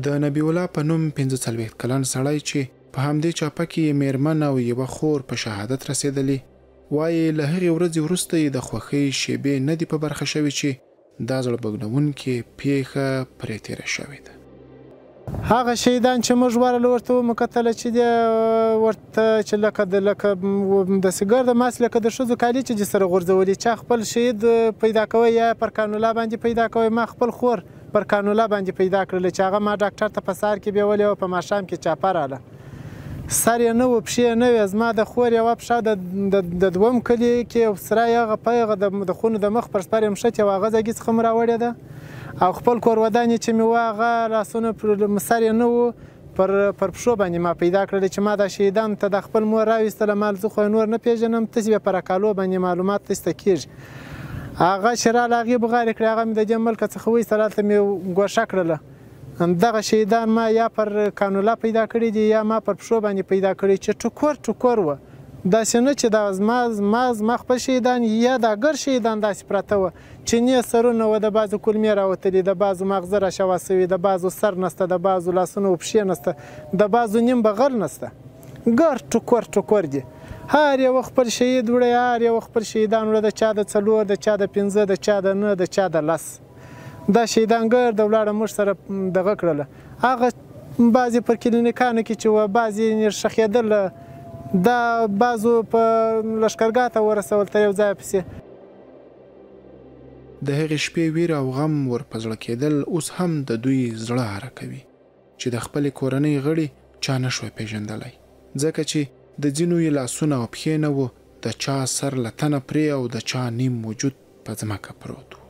د نبی الله په نوم 45 کلن سړی چې په همدې چاپه کې میرمن او یوه خور په شهادت رسېدلې، وایي له هغې ورځې وروسته یې د خوښۍ شیبې نه دي په برخه شوې چې دا زړه بګنونکې پیښه پرې تېره شوې ده. هغه شهیدان چې موږ ورله ورته وکتله چې دی ورته چې لکه د سیګار د ماسک لکه د ښځو کالي چې دې سره غورځولي، چا خپل شهید پیدا کوی یا پر کانولا باندې پیدا کوی. ما خپل خور پر کانولا باندې پیدا کړله چې هغه ما ډاکټر ته په سهار کې بیولې وه، په ماښام کې چاپه راله، سر یې نه و پښې یې نه وې. زما د خور یوه پښه د دوم کلي کې سره هغه په د خونو د مخ پر سپر یې مښتې وه، هغه ځګي څخه م راوړې ده، او خپل کور ودان چې مې وه هغه لاسونه سر یې نه و پر پښو باندې ما پیدا کړل چې ما دا شهیدانو ته د خپل مور راویستله. مال زه خو یې نور نه پېژنم، تاسې بیا په راکالو باندې معلومات تاسې ته کېږي. هغه چې راله هغې بغارې کړې، هغه مې د دې ملکه څخه وایستل، هلته مې ګوښه کړله. دغه شهیدان ما یا پر کانولا پیدا کړي دي یا ما پر پښو باندې پیدا کړي چې ټوکور وه. داسې نه چې دا زما خپل شهیدان یا دا ګر شهیدان داسې پراته وه چې نه سرونه وه، د بعضو کلمې راوتلي، د بعضو ماغزه راشوا سوي، د بعضو سر نسته، د بعضو لاسونه و پښې نسته، د بعضو نیم بغل نسته. ګر ټوکور دي. هر یو خپل شهید وړی، هر یو خپل شهیدان وړی، د چا د 4، د چا د 5، د چا د 9، د چا د 10. دا شهیدان ګرد ولاړه موږ سره دغه کړله. هغه بعضې پر کلینیکانو کې چې وه، بعضې ښخېدل، دا بعضو په لښکرګاه ته ورسول تر یو ځایه پسې. د هغې شپې ویره او غم ور په زړه کېدل اوس هم د دوی زړه هره کوي چې د خپلې کورنۍ غړي چا نه شوی پېژندلی، ځکه چې د ځینو یې لاسونه او پښې نه وو، د چا سر له تنه پرې او د چا نیم وجود په ځمکه پروت و.